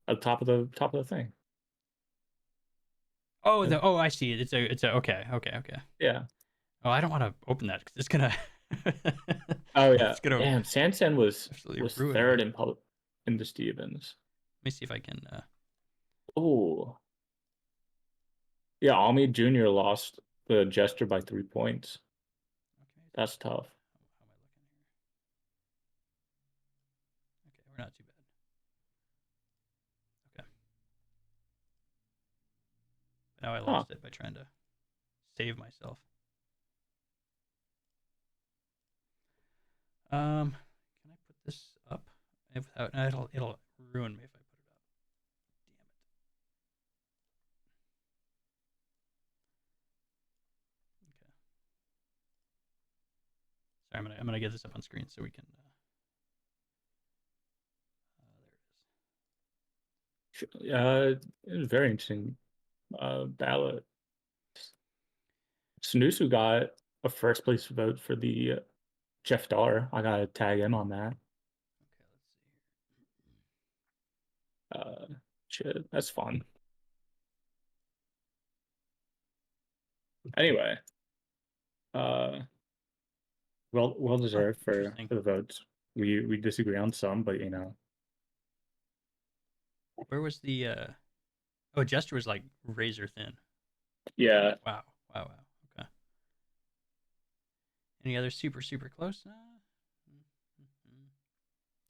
at the top of the thing. Oh, Yeah. the I see it. It's a okay. Yeah. Oh, I don't want to open that because it's gonna Oh yeah. it's gonna Damn, Sanson absolutely was ruin me. third in the Stevens. Let me see if I can. Oh. Yeah, Ami Jr. lost the Jester by 3 points. Okay, That's tough. how am I looking here? Okay, we're not too bad. Okay, now I Huh. lost it by trying to save myself. Can I put this up? Without no, it'll ruin me if I put it up. Damn it. Okay. Sorry, I'm gonna get this up on screen so we can. It was very interesting ballot. Snoozu got a first place vote for the Jeff Dar. I gotta tag him on that. There it is. Okay, let's see here. Shit, that's fun. Anyway, uh, well Huh, deserved interesting. for the votes. We disagree on some, but Where was the? Oh, Jester was like razor thin. yeah. Wow. Wow. Wow. Okay. Any other super close?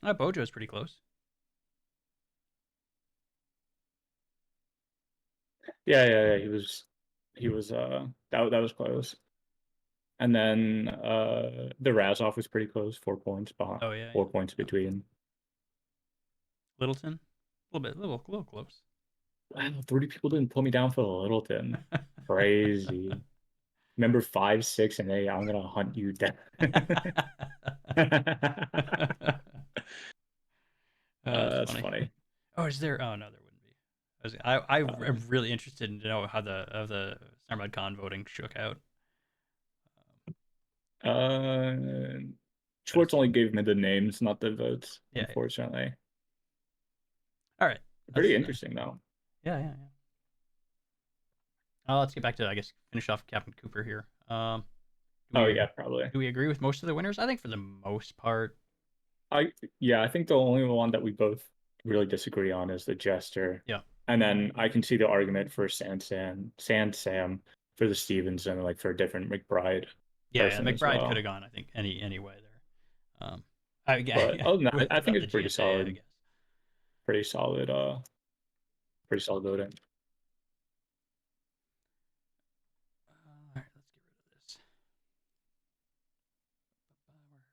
Bojo's pretty close. Yeah. He was that was close. And then the Razov was pretty close, 4 points behind, Oh yeah, 4 points yeah. between. Littleton, a little bit, little close. Wow, 30 people didn't put me down for the Littleton. Crazy. Remember 5, 6, and 8. I'm gonna hunt you down. That's That's funny. funny. Oh, is there? Oh no, there wouldn't be. I'm Um, really interested to know how the Sarmad Khan voting shook out. uh, That is Schwartz only gave me the names, not the votes, yeah. unfortunately. All right, Pretty that's interesting though. yeah. Let's get back to I guess finish off Captain Cooper here. Do Oh we yeah, probably. do we agree with most of the winners? I think for the most part. I yeah, I think the only one that we both really disagree on is the Jester. Yeah, And then I can see the argument for Sand Sam for the Stevens and like for a different McBride yeah. person as McBride could well. have gone. I think any way there. I But other than that, I think without the it's GSA, I guess. pretty solid, pretty solid voting. All right, let's get rid of this. Where is this one? Yes.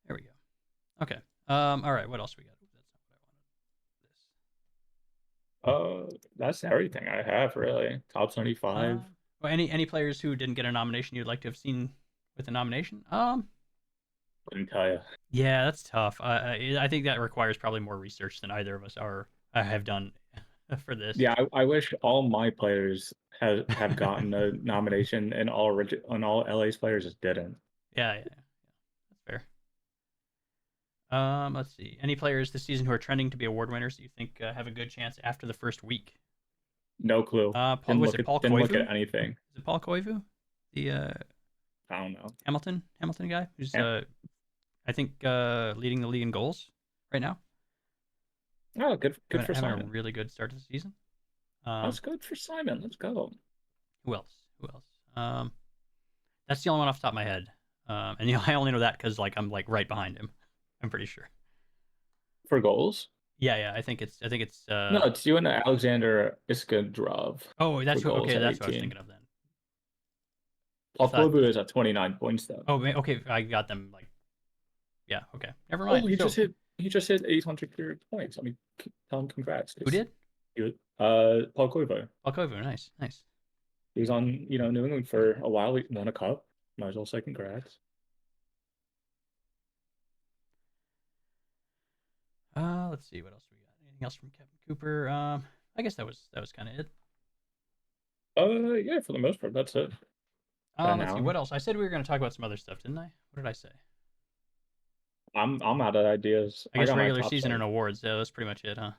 There we go. Okay. All right. What else we got? Ooh, that's not That's everything I have really. Top what I 75. wanted. Well, any players who didn't get a nomination you'd like to have seen with a nomination? Couldn't tell you. Yeah, that's tough. I think that requires probably more research than either of us are have done for this. Yeah, I wish all my players have gotten a nomination and all LA's players just didn't. Yeah, that's fair. Let's see. Any players this season who are trending to be award winners that you think have a good chance after the first week? No clue. Was it Paul Didn't look Koivu? at anything. Is it Paul Koivu? The I don't know. Hamilton guy who's Yeah. I think leading the league in goals right now. Oh, good for Having a Simon. really good start to the season. That's good for Simon. Let's go. Who else? Who else? That's the only one off the top of my head. And I only know that because like I'm like right behind him. I'm pretty sure. For goals? Yeah. I think it's. No, it's you and Alexander Iskandrov Oh, for that's what. goals Okay, at that's what I was 18. thinking of then. I Paul thought. Koivu is at 29 points though. Oh, okay. I got them like. Yeah. Okay. Never Oh, mind. So he just hit 800 career points. I mean, tell him congrats. who did? Paul Koivu. Volkova. Nice. He was on, New England for a while. He won a cup. Might as well say congrats. Let's see what else we got. Anything else from Kevin Cooper? I guess that was kind of it. Yeah, for the most part, that's it. About an Let's see hour. what else. I said we were going to talk about some other stuff, didn't I? What did I say? I'm out of ideas. I I guess got my regular top season stuff. and awards. Yeah, that's pretty much it, huh?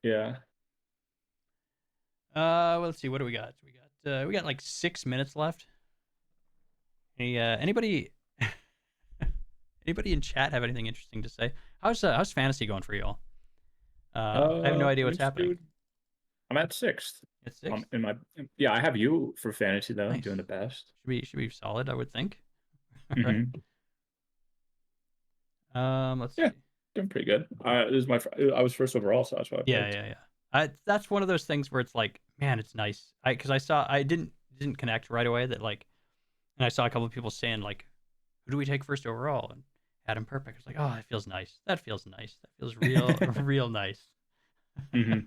Yeah. Well, let's see. What do we got? We got like 6 minutes left. Anybody anybody in chat have anything interesting to say? How's fantasy going for y'all? I have no idea what's Thanks, happening. dude. I'm at sixth. It's six. In my yeah, I have you for fantasy though, Nice. doing the best. Should be solid, I would think. Right. Hmm. Let's Yeah, see. doing pretty good. This is I was first overall, so that's what I Yeah, picked. yeah, yeah. That's one of those things where it's like, man, it's nice. Because I didn't connect right away that like, and I saw a couple of people saying like, who do we take first overall? And Adam Perfect. I was like, oh, that feels nice. That feels nice. That feels real, real nice. Hmm.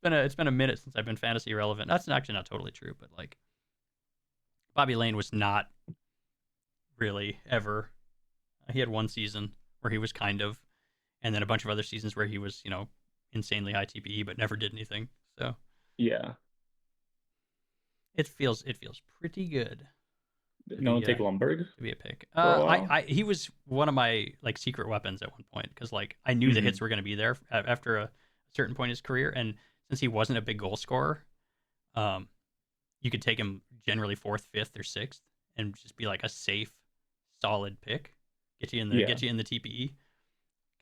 It's been a minute since I've been fantasy relevant. That's actually not totally true, but like Bobby Lane was not really ever. He had one season where he was kind of, and then a bunch of other seasons where he was, insanely high TPE but never did anything. So Yeah. it feels pretty good to No one be take Lumberg to be a pick. for a while. He was one of my like secret weapons at one point because like I knew the Hmm. hits were going to be there after a certain point in his career, and since he wasn't a big goal scorer, um, you could take him generally fourth, fifth, or sixth, and just be like a safe, solid pick. Yeah. Get you in the TPE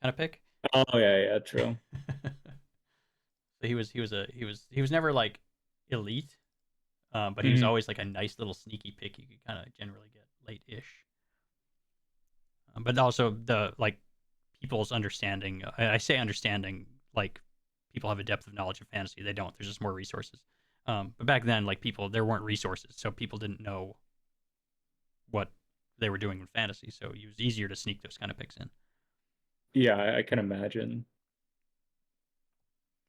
kind of pick. Oh yeah, yeah, true. So he was never like elite, but he was Hmm. always like a nice little sneaky pick you could kind of generally get late-ish. But also the like people's understanding. I say understanding like people have a depth of knowledge of fantasy. They don't. There's just more resources. But back then, like people, there weren't resources, so people didn't know what they were doing in fantasy. So it was easier to sneak those kind of picks in. Yeah, I can imagine.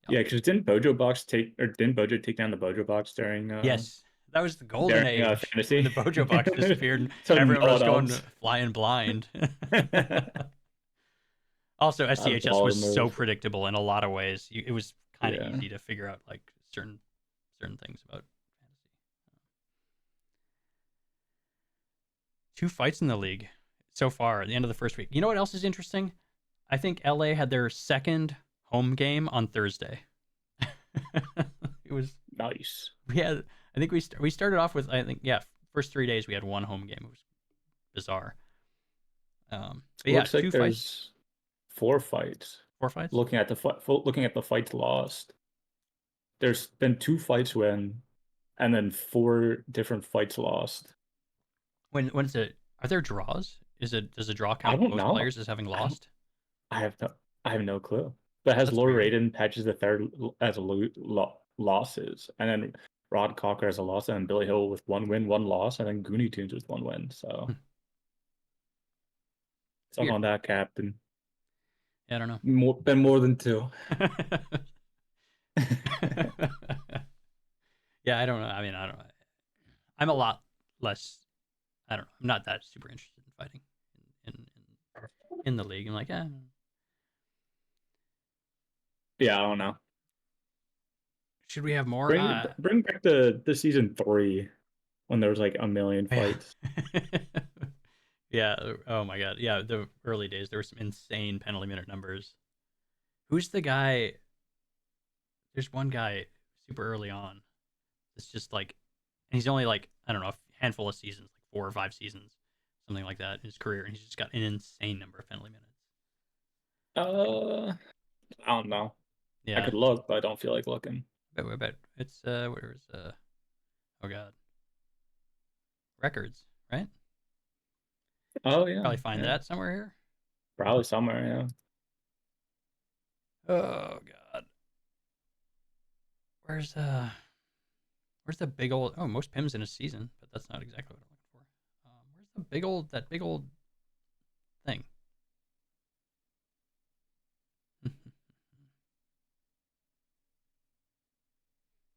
Yep. Yeah, because didn't Bojo take down the Bojo box Yes, that was the golden age when fantasy? the Bojo box disappeared and So no everyone was one going else. flying blind. Also, That's a SCHS was baller so move. predictable in a lot of ways. It was kind of Yeah. easy to figure out like certain things about fantasy. 2 fights in the league so far at the end of the first week. You know what else is interesting? I think LA had their second home game on Thursday. It was Nice. we had I think we started off with I think yeah first 3 days we had one home game. It was bizarre. But yeah, Looks like 2 fights, there's 4 fights. 4 fights. Looking at the fights lost, there's been 2 fights win, and then 4 different fights lost. When is it? Are there draws? Does a draw I count don't both know. players as having I don't. lost? I have no. I have no clue. But has That's Laura weird. Raiden patches the third as losses, and then Rod Cocker as a loss, and then Billy Hill with 1 win, 1 loss, and then Goonie Tunes with 1 win. So Hmm, suck weird. on that, Captain. Yeah, I don't know. Been more than two. Yeah, I don't know. I mean, I don't know. I'm a lot less. I don't know. I'm not that super interested in fighting in in, in the league. I'm like, yeah. Yeah, I don't know. Should we have more? Bring back the season 3 when there was like a million Yeah. fights. Yeah. Oh my god. Yeah. The early days, there were some insane penalty minute numbers. Who's the guy? There's one guy super early on. It's just like, and he's only like I don't know a handful of seasons, like 4 or 5 seasons, something like that in his career, and he's just got an insane number of penalty minutes. Uh, I don't know. I Yeah. could look, but I don't feel like looking. But it's where is oh god, records, right? Oh yeah, Probably find yeah, that somewhere here. probably somewhere. Yeah. Oh god, where's where's the big old most pims in a season? But that's not exactly what I'm looking for. Where's the big old thing?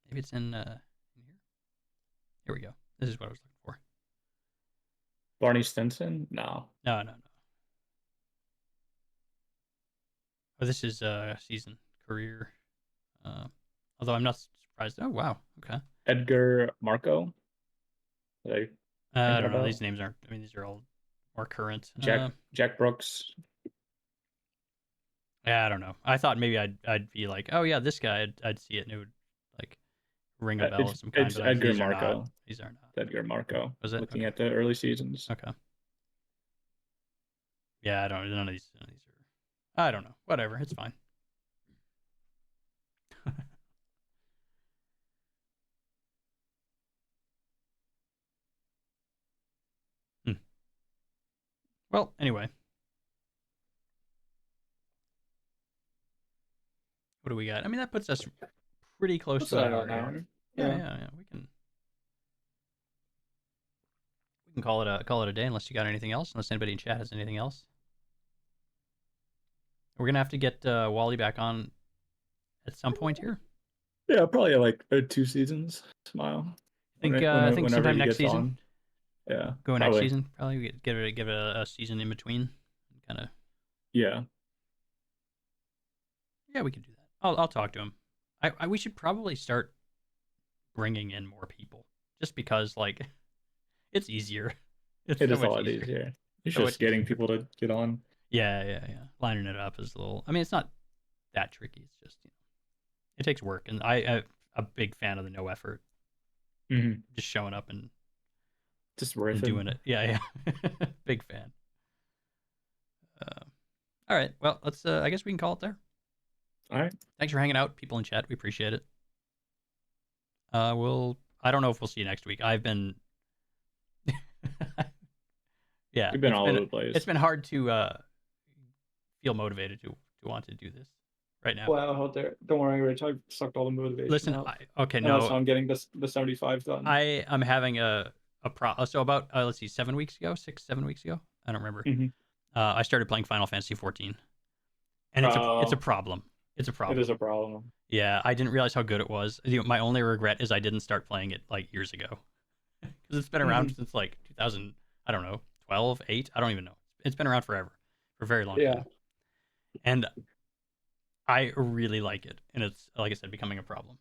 Maybe it's in here. Here we go. This is what I was looking for. Barney Stinson? No. No, no, no. Oh, this is season career. Uh, Although I'm not surprised. Oh wow, okay. Edgar Marco. Like I thinking don't know. about These names aren't. I mean, these are all more current. Jack Brooks. Yeah, I don't know. I thought maybe I'd be like, oh yeah, this guy. I'd see it and it would like ring a bell of some kind. It's But Edgar these are not. Marco. These are not. Edgar Marco. Was it? Looking Okay. at the early seasons. Okay. Yeah, I don't. None of these. Are. I don't know. Whatever. It's fine. Hmm. Well, anyway, what do we got? I mean, that puts us pretty close What's to an that hour an here. hour? Yeah. We can call it a day unless you got anything else. Unless anybody in chat has anything else. We're gonna have to get Wally back on at some point here. Yeah, probably like 2 seasons. Smile. I think Whenever sometime he next gets season. on. Yeah. Go next probably. season. Probably give it a season in between. Kind of. Yeah. Yeah, we can do that. I'll talk to him. We should probably start bringing in more people, just because like it's easier. It's It so is a much lot easier. easier. It's So just much getting easier. people to get on. Yeah. Lining it up is a little. I mean, it's not that tricky. It's just it takes work, and I'm a big fan of the no effort, Mm-hmm. just showing up and Just riffing. doing it. Yeah. Big fan. All right. Well, let's. I guess we can call it there. All right. Thanks for hanging out, people in chat. We appreciate it. I don't know if we'll see you next week. I've been. Yeah, We've been all over the place. It's been hard to feel motivated to want to do this right now. Wow, out there. Don't worry, Rich. I've sucked all the motivation Listen, out. okay, No, no. so I'm getting the 75 done. I'm having a so about let's see, 7 weeks ago, 7 weeks ago. I don't remember. Mm-hmm. I started playing Final Fantasy 14, and it's a problem. It's a problem. It is a problem. Yeah, I didn't realize how good it was. My only regret is I didn't start playing it like years ago, because it's been around since like 2000. I don't know, 12, 8. I don't even know. It's been around forever, for a very long time. And I really like it, and it's, like I said, becoming a problem.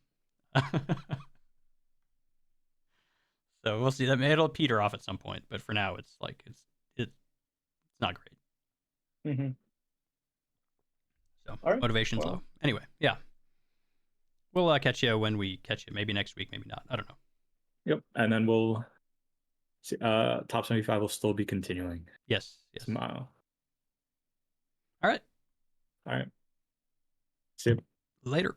So we'll see. That it'll peter off at some point, but for now, it's like it's not great. Mm-hmm. So motivation's low. Anyway, yeah, we'll catch you when we catch you. Maybe next week, maybe not. I don't know. Yep, and then we'll see, top 75 will still be continuing. Yes. Tomorrow. All right. See you Later.